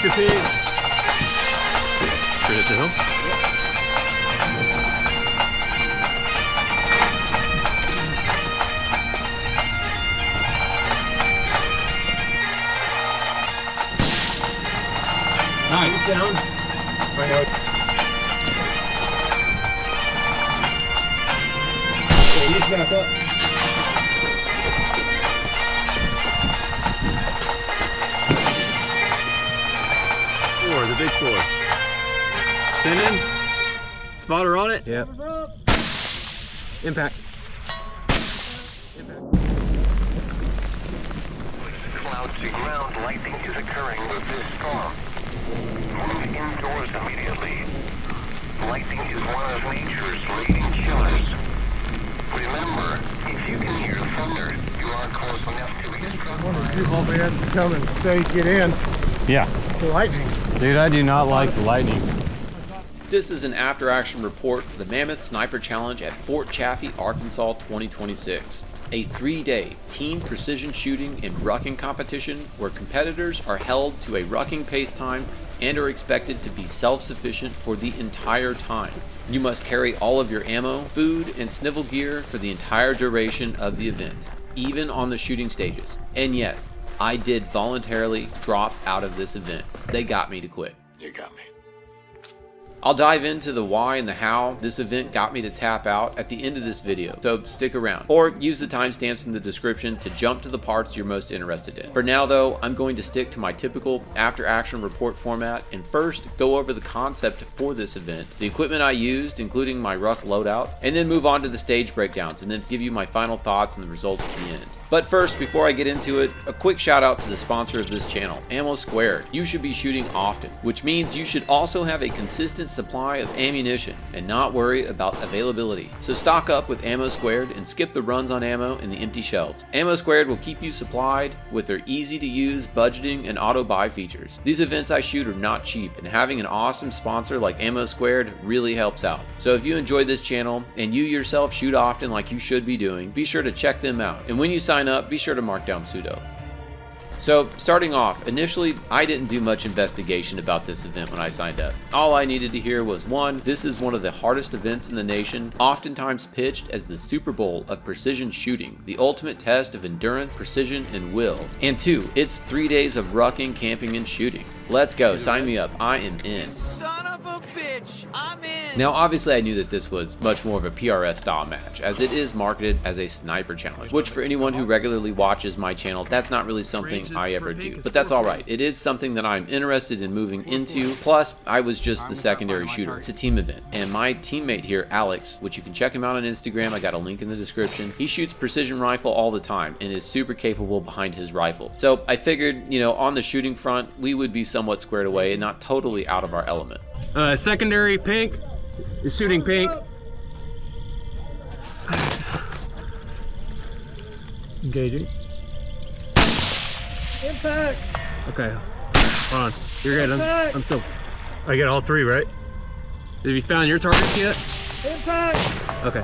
Focusing. Straight at the hill. Nice. Down. I know. Okay, he's back up. Four, the big four. Spinning. Spotter on it. Yep. Impact. Clouds to ground, lightning is occurring with this storm. Move indoors immediately. Lightning is one of nature's leading killers. Remember, if you can hear thunder, you are close enough to extract. One of you all man come and say get in. Yeah. The lightning. Dude, I do not like the lightning. This is an after-action report for the Mammoth Sniper Challenge at Fort Chaffee, Arkansas 2026. A 3-day team precision shooting and rucking competition where competitors are held to a rucking pace time and are expected to be self-sufficient for the entire time. You must carry all of your ammo, food, and snivel gear for the entire duration of the event, even on the shooting stages. And yes, I did voluntarily drop out of this event. They got me to quit. You got me. I'll dive into the why and the how this event got me to tap out at the end of this video, so stick around. Or use the timestamps in the description to jump to the parts you're most interested in. For now though, I'm going to stick to my typical after-action report format and first go over the concept for this event, the equipment I used, including my Ruck loadout, and then move on to the stage breakdowns and then give you my final thoughts and the results at the end. But first, before I get into it, a quick shout out to the sponsor of this channel, Ammo Squared. You should be shooting often, which means you should also have a consistent supply of ammunition and not worry about availability. So stock up with Ammo Squared and skip the runs on ammo and the empty shelves. Ammo Squared will keep you supplied with their easy to use budgeting and auto buy features. These events I shoot are not cheap, and having an awesome sponsor like Ammo Squared really helps out. So if you enjoy this channel and you yourself shoot often like you should be doing, be sure to check them out. And when you sign up, be sure to mark down pseudo. So starting off, initially I didn't do much investigation about this event when I signed up. All I needed to hear was 1, this is one of the hardest events in the nation, oftentimes pitched as the Super Bowl of precision shooting, the ultimate test of endurance, precision, and will. And 2, it's 3 days of rucking, camping, and shooting. Let's go, sign me up, I am in. Son of a bitch, I'm in. Now obviously I knew that this was much more of a PRS style match, as it is marketed as a sniper challenge, which for anyone who regularly watches my channel, that's not really something I ever do. But that's alright, it is something that I'm interested in moving into, plus I was just the secondary shooter. It's a team event, and my teammate here, Alex, which you can check him out on Instagram, I got a link in the description, he shoots precision rifle all the time and is super capable behind his rifle. So I figured, you know, on the shooting front, we would be somewhat squared away and not totally out of our element. Secondary pink is shooting pink. Engaging. Impact. Okay, hold on. You're good. I'm still. I get all 3, right? Have you found your targets yet? Impact. Okay.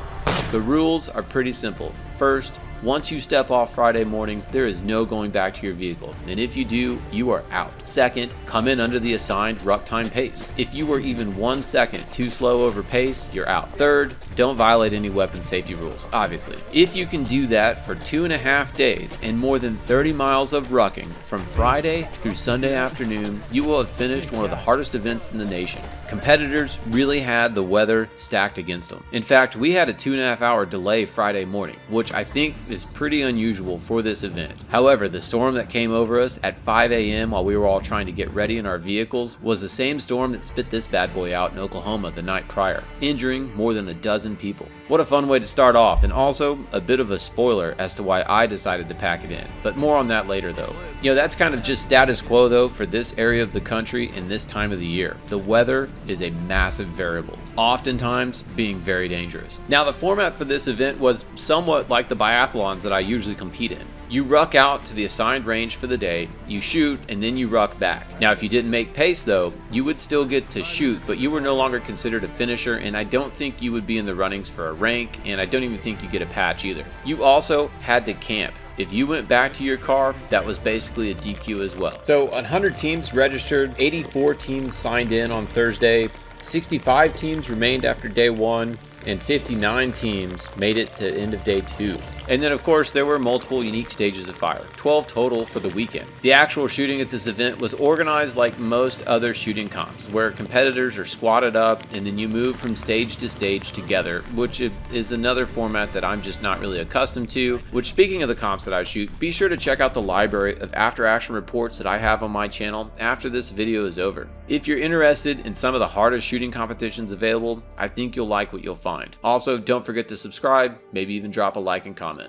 The rules are pretty simple. First, once you step off Friday morning, there is no going back to your vehicle, and if you do, you are out. Second, come in under the assigned ruck time pace. If you were even 1 second too slow over pace, you're out. Third, don't violate any weapon safety rules, obviously. If you can do that for 2.5 days and more than 30 miles of rucking from Friday through Sunday afternoon, you will have finished one of the hardest events in the nation. Competitors really had the weather stacked against them. In fact, we had a 2.5 hour delay Friday morning, which I think is pretty unusual for this event. However, the storm that came over us at 5 a.m. while we were all trying to get ready in our vehicles was the same storm that spit this bad boy out in Oklahoma the night prior, injuring more than a dozen people. What a fun way to start off, and also a bit of a spoiler as to why I decided to pack it in, but more on that later though. You know, that's kind of just status quo though for this area of the country in this time of the year. The weather is a massive variable, oftentimes being very dangerous. Now the format for this event was somewhat like the biathlons that I usually compete in. You ruck out to the assigned range for the day, you shoot, and then you ruck back. Now if you didn't make pace though, you would still get to shoot, but you were no longer considered a finisher, and I don't think you would be in the runnings for a rank, and I don't even think you get a patch either. You also had to camp. If you went back to your car, that was basically a DQ as well. So 100 teams registered, 84 teams signed in on Thursday, 65 teams remained after day 1, and 59 teams made it to end of day 2. And then of course there were multiple unique stages of fire, 12 total for the weekend. The actual shooting at this event was organized like most other shooting comps, where competitors are squatted up and then you move from stage to stage together, which is another format that I'm just not really accustomed to. Which, speaking of the comps that I shoot, be sure to check out the library of after action reports that I have on my channel after this video is over. If you're interested in some of the hardest shooting competitions available, I think you'll like what you'll find. Also, don't forget to subscribe, maybe even drop a like and comment.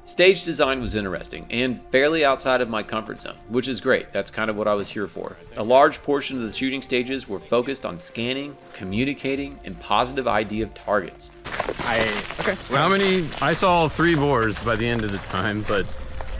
Stage design was interesting and fairly outside of my comfort zone, which is great. That's kind of what I was here for. A large portion of the shooting stages were focused on scanning, communicating, and positive ID of targets. Okay. Well, how many? I saw 3 bores by the end of the time, but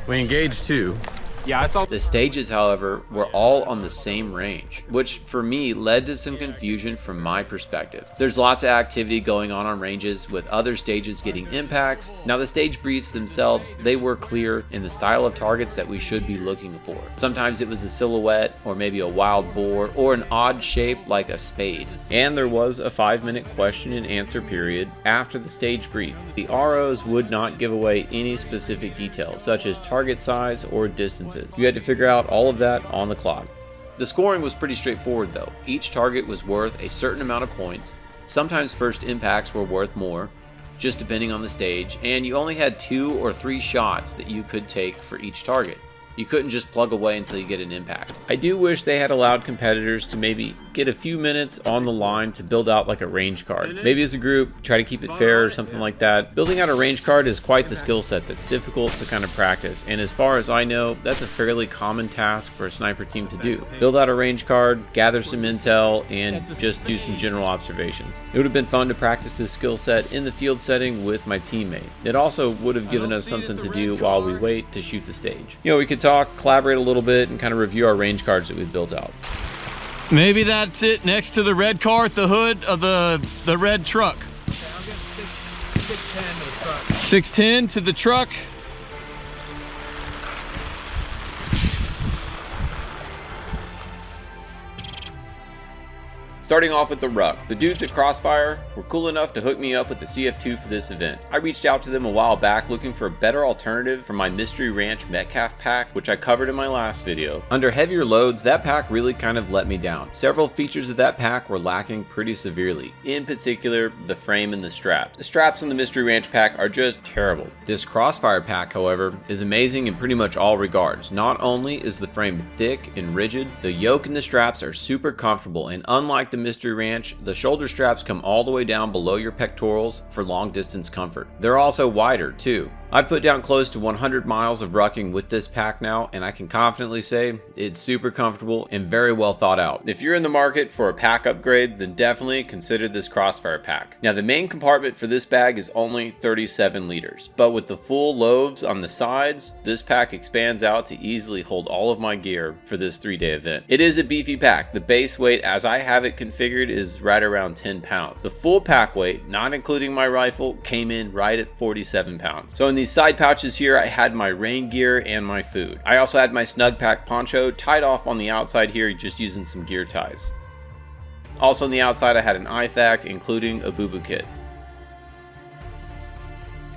we engaged 2. Yeah, I saw. The stages, however, were all on the same range, which for me led to some confusion from my perspective. There's lots of activity going on ranges, with other stages getting impacts. Now the stage briefs themselves, they were clear in the style of targets that we should be looking for. Sometimes it was a silhouette, or maybe a wild boar, or an odd shape like a spade. And there was a 5-minute question and answer period after the stage brief. The ROs would not give away any specific details, such as target size or distance. You had to figure out all of that on the clock. The scoring was pretty straightforward though. Each target was worth a certain amount of points. Sometimes first impacts were worth more, just depending on the stage, and you only had 2 or 3 shots that you could take for each target. You couldn't just plug away until you get an impact. I do wish they had allowed competitors to maybe get a few minutes on the line to build out like a range card. Maybe as a group, try to keep it fair or something like that. Building out a range card is quite the skill set that's difficult to kind of practice, and as far as I know, that's a fairly common task for a sniper team to do. Build out a range card, gather some intel, and just do some general observations. It would have been fun to practice this skill set in the field setting with my teammate. It also would have given us something to do while we wait to shoot the stage. You know, we could talk, collaborate a little bit, and kind of review our range cards that we've built out. Maybe that's it next to the red car at the hood of the red truck. Okay, I'm getting 610 to the truck. 610 to the truck. Starting off with the Ruck. The dudes at Crossfire were cool enough to hook me up with the CF2 for this event. I reached out to them a while back looking for a better alternative for my Mystery Ranch Metcalf pack, which I covered in my last video. Under heavier loads, that pack really kind of let me down. Several features of that pack were lacking pretty severely. In particular, the frame and the straps. The straps in the Mystery Ranch pack are just terrible. This Crossfire pack, however, is amazing in pretty much all regards. Not only is the frame thick and rigid, the yoke and the straps are super comfortable, and unlike the Mystery Ranch, the shoulder straps come all the way down below your pectorals for long distance comfort. They're also wider too. I've put down close to 100 miles of rucking with this pack now, and I can confidently say it's super comfortable and very well thought out. If you're in the market for a pack upgrade, then definitely consider this Crossfire pack. Now the main compartment for this bag is only 37 liters, but with the full lobes on the sides, this pack expands out to easily hold all of my gear for this 3-day event. It is a beefy pack. The base weight as I have it configured is right around 10 pounds. The full pack weight, not including my rifle, came in right at 47 pounds. So in these side pouches here, I had my rain gear and my food. I also had my snug pack poncho tied off on the outside here, just using some gear ties. Also on the outside, I had an IFAK, including a boo-boo kit.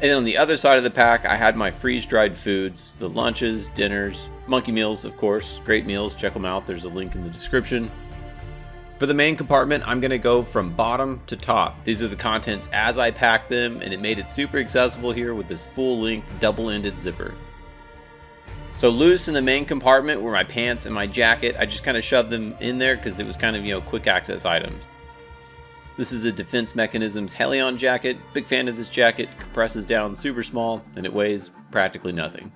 And then on the other side of the pack, I had my freeze-dried foods, the lunches, dinners, monkey meals, of course. Great meals, check them out. There's a link in the description. For the main compartment, I'm going to go from bottom to top. These are the contents as I packed them, and it made it super accessible here with this full-length double-ended zipper. So loose in the main compartment were my pants and my jacket. I just kind of shoved them in there because it was kind of, quick access items. This is a Defense Mechanisms Helion jacket. Big fan of this jacket. Compresses down super small, and it weighs practically nothing.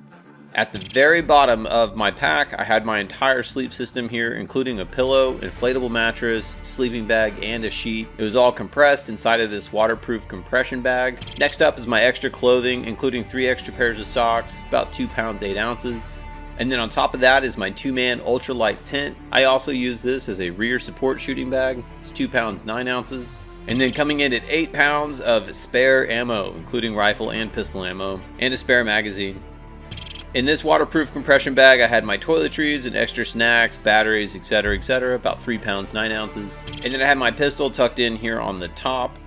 At the very bottom of my pack, I had my entire sleep system here, including a pillow, inflatable mattress, sleeping bag, and a sheet. It was all compressed inside of this waterproof compression bag. Next up is my extra clothing, including 3 extra pairs of socks, about 2 pounds 8 ounces. And then on top of that is my 2-man ultralight tent. I also use this as a rear support shooting bag. It's 2 pounds 9 ounces. And then coming in at 8 pounds of spare ammo, including rifle and pistol ammo, and a spare magazine. In this waterproof compression bag, I had my toiletries and extra snacks, batteries, etc., about 3 pounds 9 ounces. And then I had my pistol tucked in here on the top.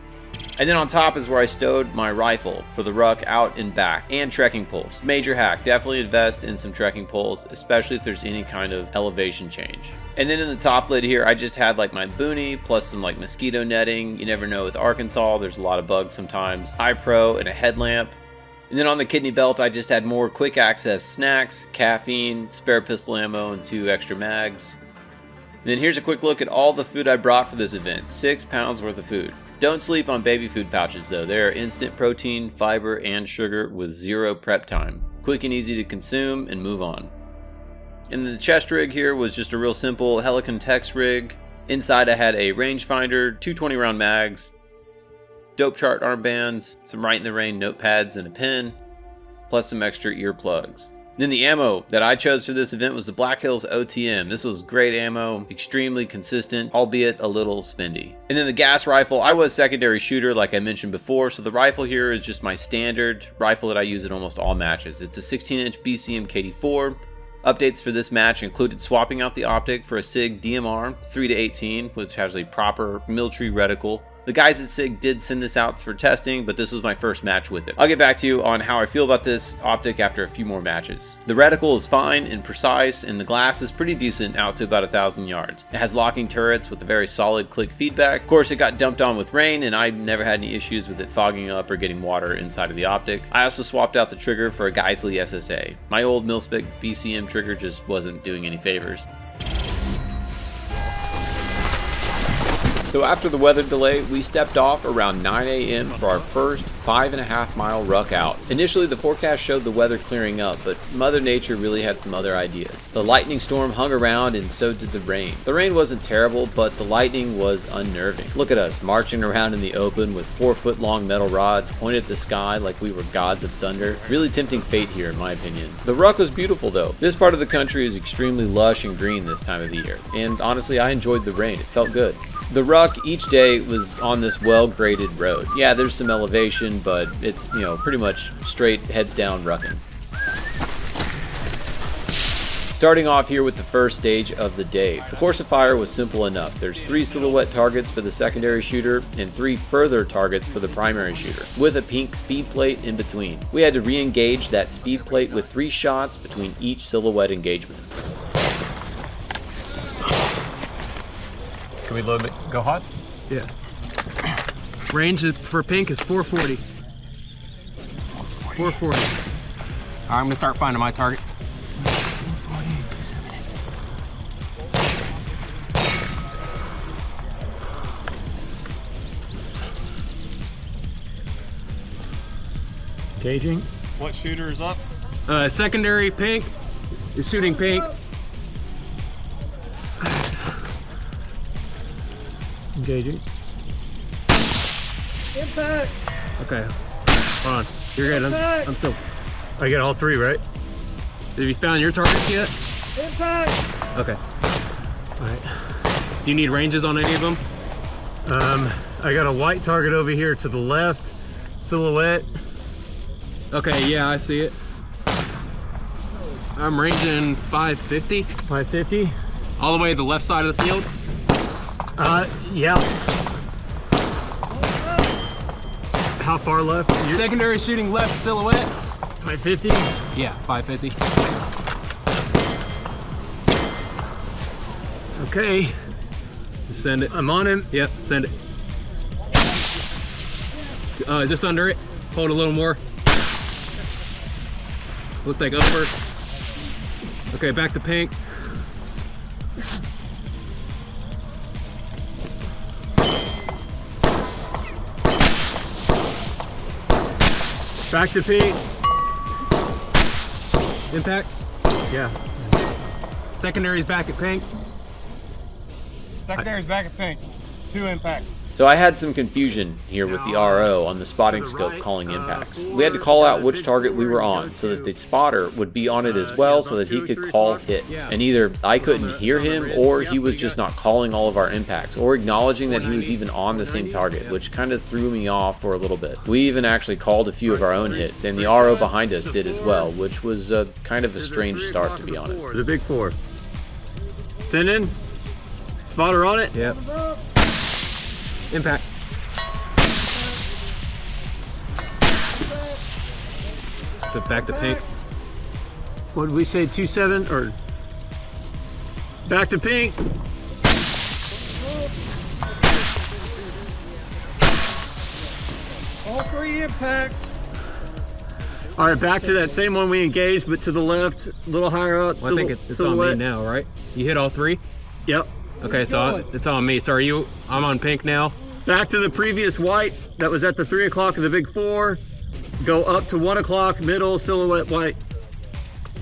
And then on top is where I stowed my rifle for the Ruck Out and back, and trekking poles. Major hack, definitely invest in some trekking poles, especially if there's any kind of elevation change. And then in the top lid here, I just had like my boonie, plus some like mosquito netting. You never know with Arkansas, there's a lot of bugs sometimes. iPro and a headlamp. And then on the kidney belt, I just had more quick access snacks, caffeine, spare pistol ammo, and 2 extra mags. And then here's a quick look at all the food I brought for this event, 6 pounds worth of food. Don't sleep on baby food pouches though. They are instant protein, fiber, and sugar with 0 prep time. Quick and easy to consume and move on. And the chest rig here was just a real simple Helicon Tex rig. Inside I had a rangefinder, 2 20-round mags, dope chart armbands, some Right in the Rain notepads and a pen, plus some extra earplugs. Then the ammo that I chose for this event was the Black Hills OTM. This was great ammo, extremely consistent, albeit a little spendy. And then the gas rifle, I was secondary shooter like I mentioned before, so the rifle here is just my standard rifle that I use in almost all matches. It's a 16-inch BCM KD4. Updates for this match included swapping out the optic for a SIG DMR 3-18, which has a proper military reticle. The guys at SIG did send this out for testing, but this was my first match with it. I'll get back to you on how I feel about this optic after a few more matches. The reticle is fine and precise, and the glass is pretty decent out to about 1,000 yards. It has locking turrets with a very solid click feedback. Of course, it got dumped on with rain, and I never had any issues with it fogging up or getting water inside of the optic. I also swapped out the trigger for a Geisley SSA. My old mil-spec BCM trigger just wasn't doing any favors. So after the weather delay, we stepped off around 9 a.m. for our first 5.5 mile ruck out. Initially, the forecast showed the weather clearing up, but Mother Nature really had some other ideas. The lightning storm hung around and so did the rain. The rain wasn't terrible, but the lightning was unnerving. Look at us marching around in the open with 4-foot-long metal rods pointed at the sky like we were gods of thunder. Really tempting fate here, in my opinion. The ruck was beautiful though. This part of the country is extremely lush and green this time of the year, and honestly, I enjoyed the rain. It felt good. The ruck each day was on this well-graded road. Yeah, there's some elevation, but it's, pretty much straight heads down rucking. Starting off here with the first stage of the day. The course of fire was simple enough. There's 3 silhouette targets for the secondary shooter and 3 further targets for the primary shooter, with a pink speed plate in between. We had to re-engage that speed plate with 3 shots between each silhouette engagement. Can we load it? Go hot? Yeah. Range for pink is 440. 440. All right, I'm gonna start finding my targets. Engaging. What shooter is up? Secondary pink is shooting pink. Engaging. Impact! Okay. Hold on. You're good. I'm still. I get all 3, right? Have you found your targets yet? Impact! Okay. Alright. Do you need ranges on any of them? I got a white target over here to the left. Silhouette. Okay, yeah, I see it. I'm ranging 550. 550. All the way to the left side of the field. Yeah. How far left? Secondary shooting left silhouette. 550? Yeah, 550. Okay. Send it. I'm on him. Yep, send it. Just under it. Hold a little more. Look like over. Okay, back to pink. Back to pink. Impact. Yeah. Secondary's back at pink. Secondary's back at pink. 2 impacts. So I had some confusion here with the RO on the spotting scope calling impacts. We had to call out which target we were on so that the spotter would be on it as well so that he could call hits. And either I couldn't hear him or he was just not calling all of our impacts or acknowledging that he was even on the same target, which kind of threw me off for a little bit. We even actually called a few of our own hits and the RO behind us did as well, which was kind of a strange start, to be honest. The big 4. Send in. Spotter on it. Yep. Impact. So back to pink. What did we say, 2-7 or back to pink? All 3 impacts. All right, back to that same one we engaged, but to the left, a little higher up. Well, I think it's on me now, right? You hit all 3? Yep. Okay, so it's on me. So I'm on pink now. Back to the previous white that was at the 3 o'clock of the big 4. Go up to 1 o'clock, middle, silhouette white.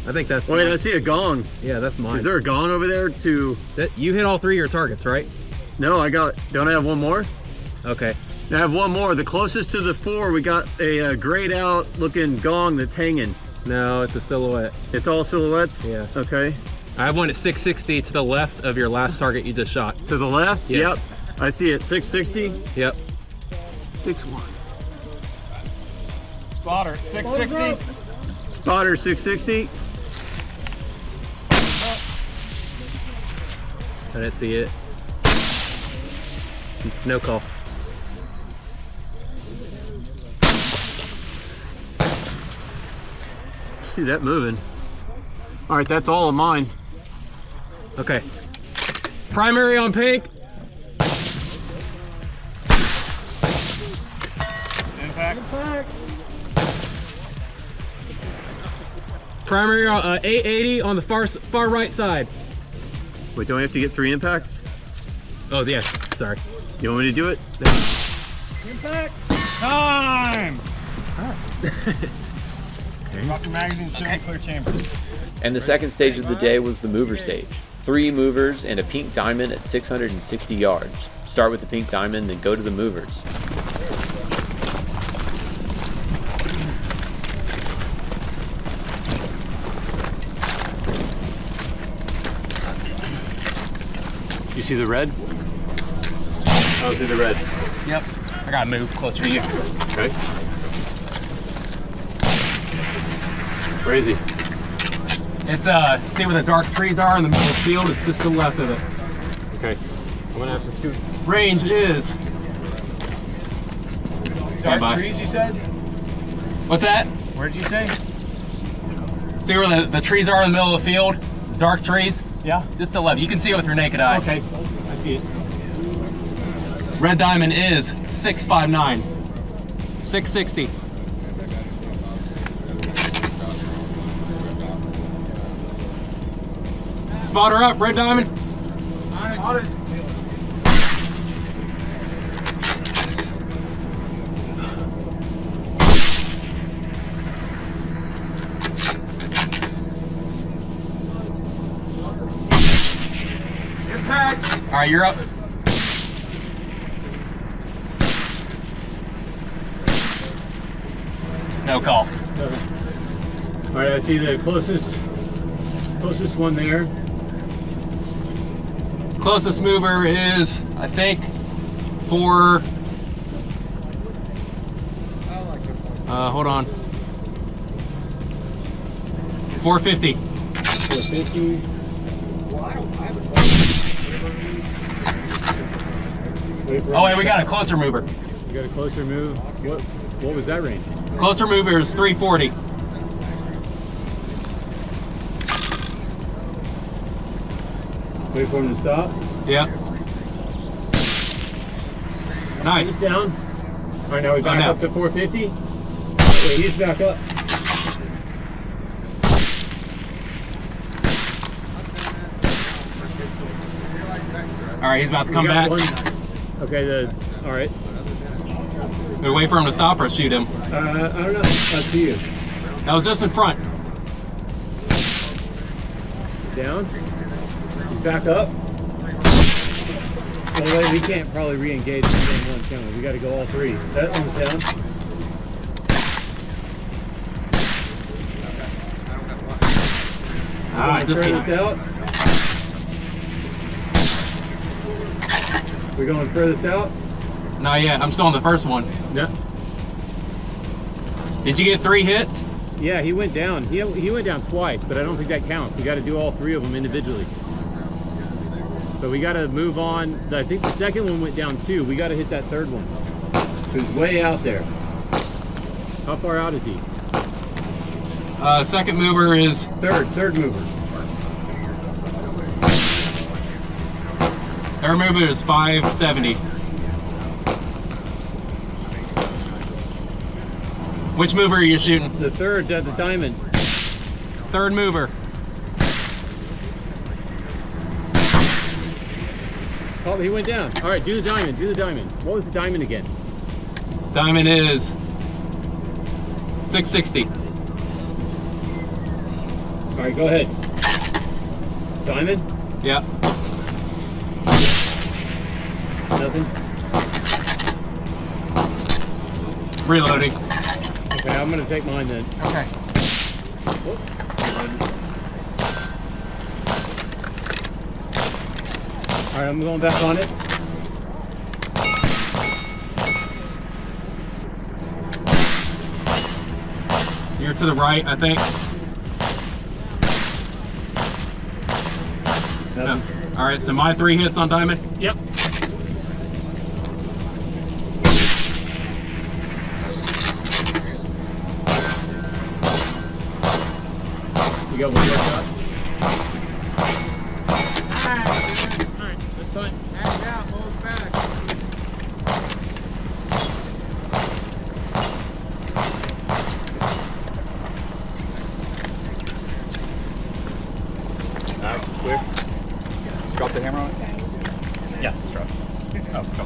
I think that's Wait, mine. I see a gong. Yeah, that's mine. Is there a gong over there to? You hit all 3 of your targets, right? No, don't I have one more? Okay. I have one more. The closest to the 4, we got a grayed out looking gong that's hanging. No, it's a silhouette. It's all silhouettes? Yeah. Okay. I have one at 660 to the left of your last target you just shot. To the left? Yes. Yep. I see it. 660? Yep. 6-1. Spotter, 660. Spotter 660. I didn't see it. No call. See that moving. All right, that's all of mine. Okay. Primary on pink. Impact. Primary 880 on the far right side. Wait, don't we have to get 3 impacts? Oh, yeah. Sorry. You want me to do it? Impact. Time. Okay. Drop your magazine, show clear chamber. And the second stage of the day was the mover stage. 3 movers and a pink diamond at 660 yards. Start with the pink diamond, then go to the movers. You see the red? I don't see the red. Yep. I gotta move closer to you. Okay. Where is he? It's see where the dark trees are in the middle of the field? It's just to the left of it. Okay. I'm gonna have to scoot. Range is. Stand by. Trees, you said? What's that? Where'd you say? See where the trees are in the middle of the field? Dark trees? Yeah. Just to the left. You can see it with your naked eye. Okay. I see it. Red diamond is 659. 660. Spotter up, red diamond. Spotted. Impact. All right, you're up. No call. All right, I see the closest one there. Closest mover is, I think, for. Hold on. 450. 450. Oh wait, we got a closer mover. You got a closer move. What was that range? Closer mover is 340. Wait for him to stop. Yeah. Nice. He's down. All right, now we back no. up to 450. Wait, he's back up. All right, he's about to We come got back. one. Okay, all right. We wait for him to stop or shoot him. I don't know. Up to you. That was just in front. Down. He's back up. By the way, we can't probably re-engage the same one, can we? We got to go all three. That one's down. Just furthest out. We're going furthest out. not yet. I'm still on the first one. Yeah. Did you get 3 hits? Yeah, he went down. He went down twice, but I don't think that counts. We got to do all 3 of them individually. So we got to move on. I think the second one went down too. We got to hit that third one. Who's way out there. How far out is he? Second mover is Third mover. third mover is 570. Which mover are you shooting? The third, the diamond. Third mover. Oh, he went down. All right, do the diamond. Do the diamond. What was the diamond again? Diamond is 660. All right, go ahead. Diamond? Yep. Nothing? Reloading. Okay, I'm gonna take mine then. Okay. All right, I'm going back on it. You're to the right, I think. No. All right, so my 3 hits on diamond. Yep. You got one more shot? All right, this time. Hang out, move back. Clear. Drop the hammer on it? Yeah, let's drop. Oh, go.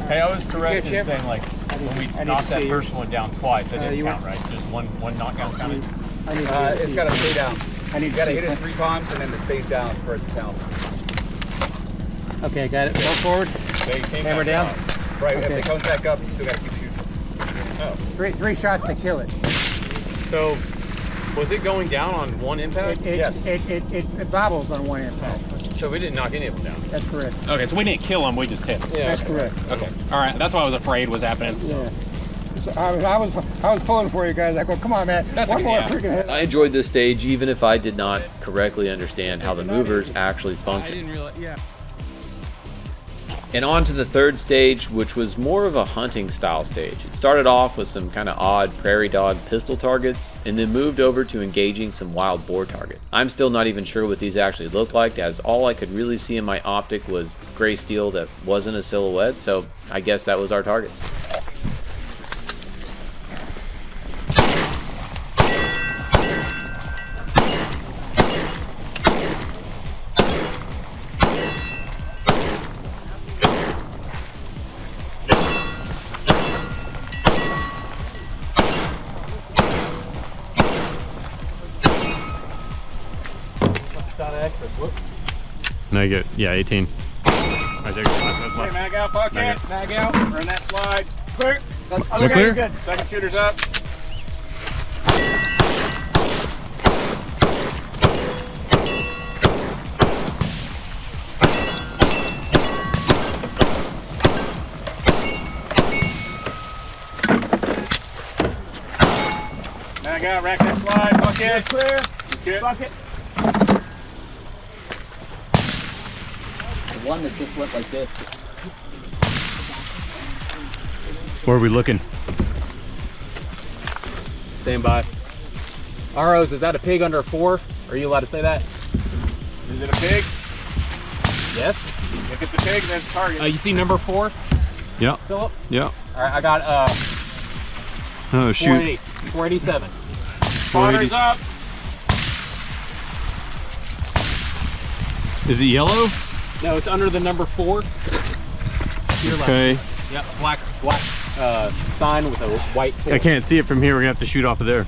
Hey, I was correct in saying, like, when we knocked that first one down twice, that didn't count, right? Just one knockout counted? It's got to stay down. You got to hit it 3 times and then it stays down for it to count. Okay, got it. Go forward. Hammer down. Right, if it comes back up, you still got to keep shooting. Oh. Three shots to kill it. So, was it going down on one impact? Yes. It bobbles on one impact. So we didn't knock any of them down. That's correct. Okay, so we didn't kill him, we just hit him. Yeah. That's correct. Okay, all right. That's what I was afraid was happening. Yeah. So I was pulling for you guys. I go, come on, man. That's one okay, more yeah. freaking hit. I enjoyed this stage even if I did not correctly understand how the movers actually function. realize, yeah. And on to the third stage, which was more of a hunting style stage. It started off with some kind of odd prairie dog pistol targets, and then moved over to engaging some wild boar targets. I'm still not even sure what these actually look like, as all I could really see in my optic was gray steel that wasn't a silhouette, so I guess that was our targets. No, you get, yeah, 18. I take Hey, mag out, bucket. Mag out. Run that slide. Clear. We're clear? Good. Second shooter's up. Mag out, rack that slide, bucket. Clear. Good. Bucket. One that just went like this. Where are we looking? Stand by. Arrows, is that a pig under a 4? Are you allowed to say that? Is it a pig? Yes. If it's a pig, then it's a target. You see number 4, Yeah. Philip? Yeah. All right, I got Oh, shoot. 480, 487. Spawner's up. Is it yellow? No, it's under the number 4. Okay. Yep, black sign with a white 4. I can't see it from here. We're gonna have to shoot off of there.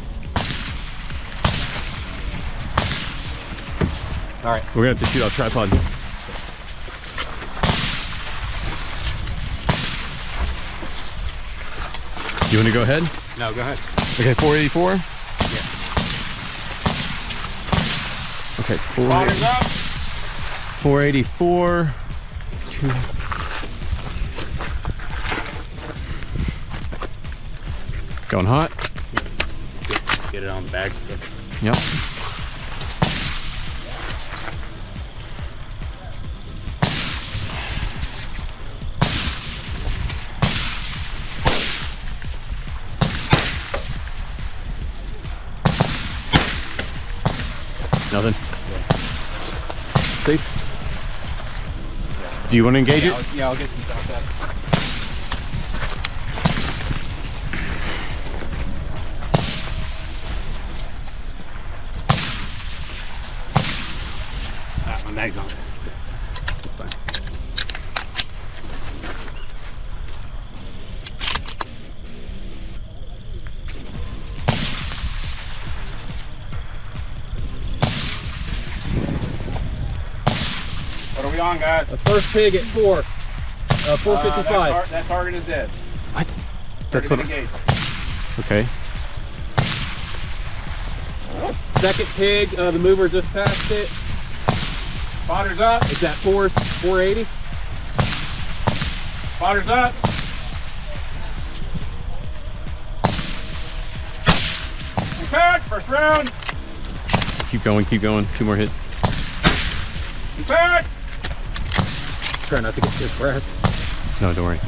All right. We're gonna have to shoot our tripod. You want to go ahead? No, go ahead. Okay, 484? Yeah. Okay, Spotters up. 484. Going hot? Get it on the bag. Yep. Nothing? Safe? Do you want to engage it? Yeah, I'll get some shots at it. My mag's on. It's fine. What are we on, guys? The first pig at 455. That target is dead. What? That's what. Engaged. Okay. Second pig, the mover just passed it. Spotters up. It's at 480. Spotters up. Impact. First round. Keep going, keep going. 2 more hits. Impact. Try not to get his breath. No, don't worry.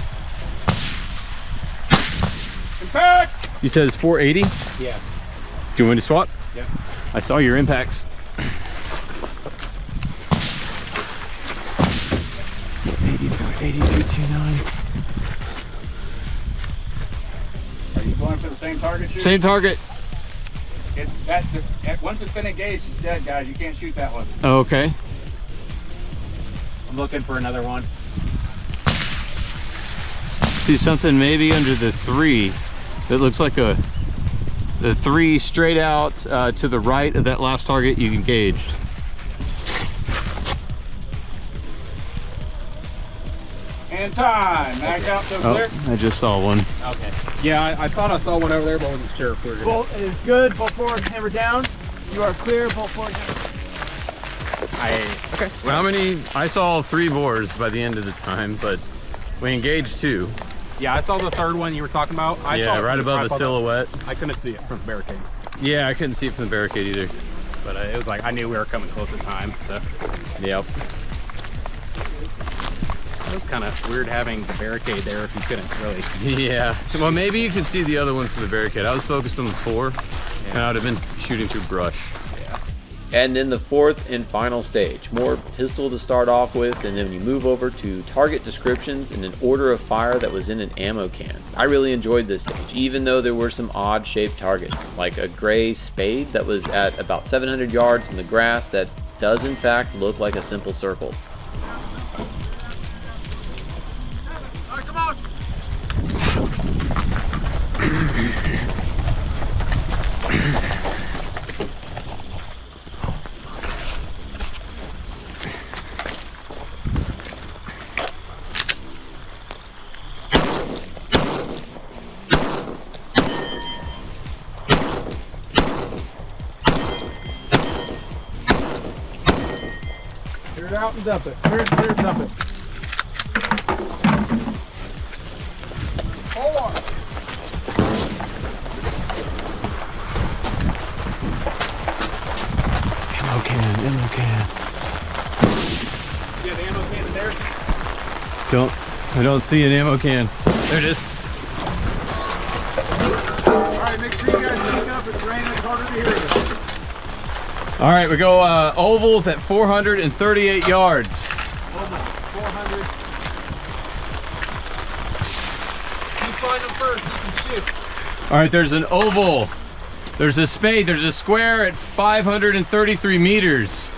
Impact. You said it's 480? Yeah. Do you want me to swap? Yep. I saw your impacts. 480, 329. Are you going for the same target shoot? Same target. It's that. Once it's been engaged, it's dead, guys. You can't shoot that one. Okay. I'm looking for another one. See something maybe under the 3 that looks like the 3 straight out to the right of that last target you engaged. And time. Mag out so Oh, clear. I just saw one. Okay. Yeah, I thought I saw one over there, but I wasn't sure if we were gonna... Bolt is good. Bolt forward, hammer down. You are clear. Bolt forward, hammer. Okay. Well, how many? I saw 3 bores by the end of the time, but we engaged 2. Yeah, I saw the third one you were talking about. I saw it right from above the tripod. silhouette. I couldn't see it from the barricade. Yeah, I couldn't see it from the barricade either. But it was like, I knew we were coming close in time, so. Yep. It was kind of weird having the barricade there if you couldn't really. Yeah. Well, maybe you can see the other ones to the barricade. I was focused on the 4, and I would have been shooting through brush. And then the 4th and final stage, more pistol to start off with, and then you move over to target descriptions and an order of fire that was in an ammo can. I really enjoyed this stage, even though there were some odd shaped targets, like a gray spade that was at about 700 yards in the grass that does in fact look like a simple circle. Clear it out and dump it. Clear it, dump it. Hold on. Ammo can. You have the ammo can in there? I don't see an ammo can. There it is. Alright, make sure you guys take up. It's raining. It's harder to hear you. All right, we go ovals at 438 yards. 400. You find them first, you can shoot. All right, there's an oval. There's a spade. There's a square at 533 meters.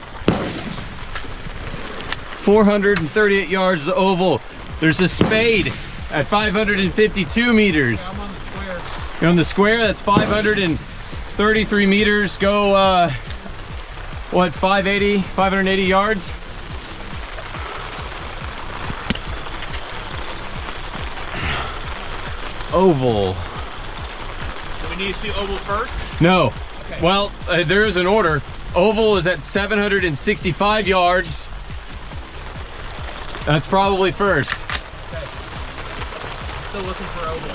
438 yards is the oval. There's a spade at 552 meters. I'm on the square. You're on the square, that's 533 meters. Go what, 580 yards? Oval. Do we need to shoot oval first? No. Okay. Well, there is an order. Oval is at 765 yards. That's probably first. Okay. Still looking for oval.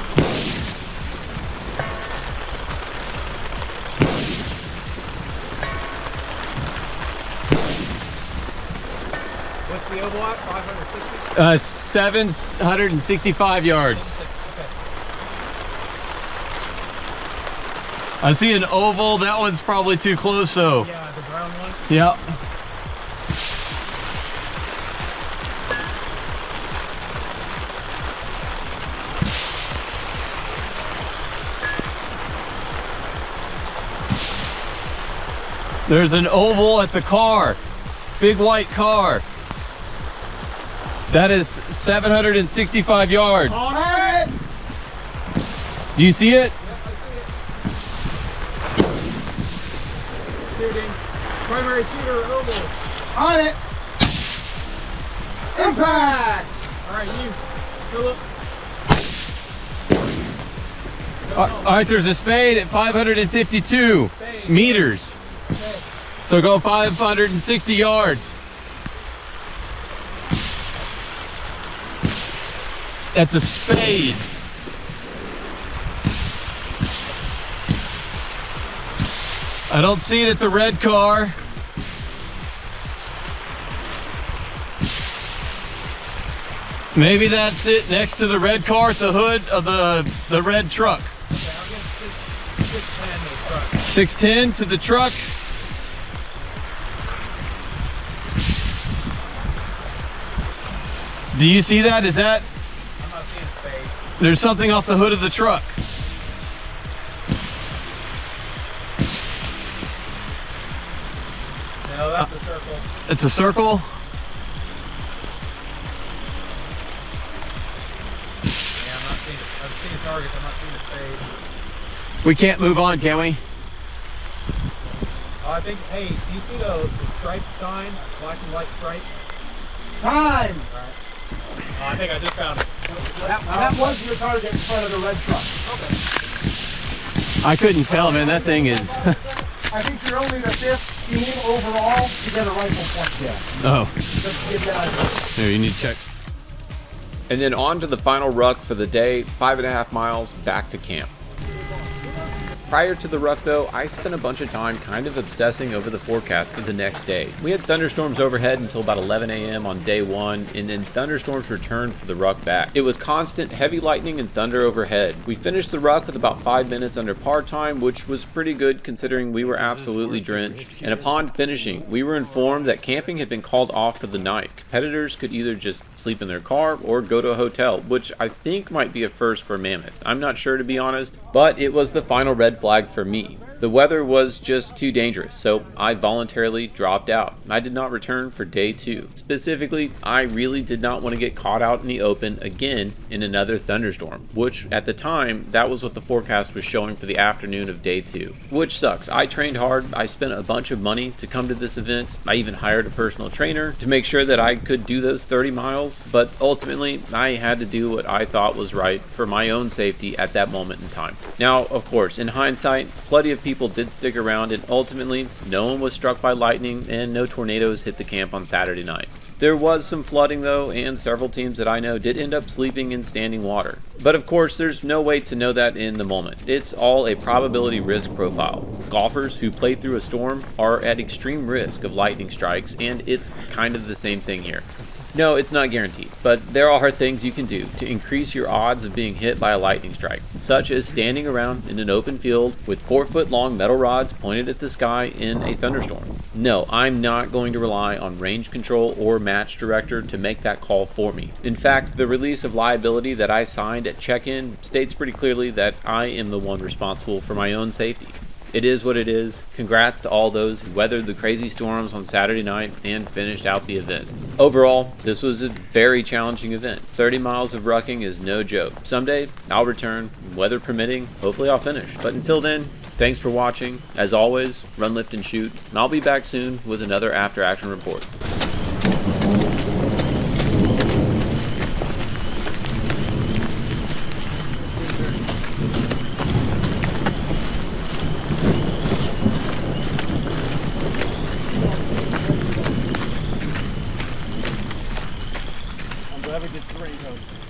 What's the oval at? 560? 765 yards. I see an oval. That one's probably too close though. Yeah, the brown one. Yep. There's an oval at the car. Big white car. That is 765 yards. On it! Do you see it? Shooting. Primary shooter, oval. On it! Impact! All right, you. Philip. All right, there's a spade at 552 meters. So go 560 yards. That's a spade. I don't see it at the red car. Maybe that's it next to the red car at the hood of the red truck. Okay, I'll get 610 to the truck. 610 to the truck. Do you see that? Is that? I'm not seeing spade. There's something off the hood of the truck. No, that's a circle. It's a circle. Yeah, I'm not seeing it. I'm seeing targets. I'm not seeing a spade. We can't move on, can we? Oh, I think, hey, do you see the striped sign? Black and white stripes? Time! Alright. Oh, I think I just found it. That was your target in front of the red truck. I couldn't tell, man. That thing is. I think you're only the 5th team overall to get a rifle point yet. Oh. Just get that. Here, you need to check. And then on to the final ruck for the day, 5.5 miles back to camp. Prior to the ruck though, I spent a bunch of time kind of obsessing over the forecast for the next day. We had thunderstorms overhead until about 11 a.m. on day 1, and then thunderstorms returned for the ruck back. It was constant heavy lightning and thunder overhead. We finished the ruck with about 5 minutes under par time, which was pretty good considering we were absolutely drenched. And upon finishing, we were informed that camping had been called off for the night. Competitors could either just sleep in their car or go to a hotel, which I think might be a first for Mammoth. I'm not sure, to be honest, but it was the final red flag for me. The weather was just too dangerous, so I voluntarily dropped out. I did not return for day 2. Specifically, I really did not want to get caught out in the open again in another thunderstorm, which at the time, that was what the forecast was showing for the afternoon of day 2. Which sucks. I trained hard, I spent a bunch of money to come to this event, I even hired a personal trainer to make sure that I could do those 30 miles, but ultimately, I had to do what I thought was right for my own safety at that moment in time. Now, of course, in hindsight, plenty of people did stick around, and ultimately no one was struck by lightning and no tornadoes hit the camp on Saturday night. There was some flooding though, and several teams that I know did end up sleeping in standing water. But of course, there's no way to know that in the moment. It's all a probability risk profile. Golfers who play through a storm are at extreme risk of lightning strikes, and it's kind of the same thing here. No, it's not guaranteed, but there are things you can do to increase your odds of being hit by a lightning strike, such as standing around in an open field with 4-foot-long metal rods pointed at the sky in a thunderstorm. No, I'm not going to rely on range control or match director to make that call for me. In fact, the release of liability that I signed at check-in states pretty clearly that I am the one responsible for my own safety. It is what it is. Congrats to all those who weathered the crazy storms on Saturday night and finished out the event. Overall, this was a very challenging event. 30 miles of rucking is no joke. Someday, I'll return, weather permitting. Hopefully I'll finish. But until then, Thanks for watching. As always, run, lift, and shoot, and I'll be back soon with another after action report. I'm glad we did 3 coats.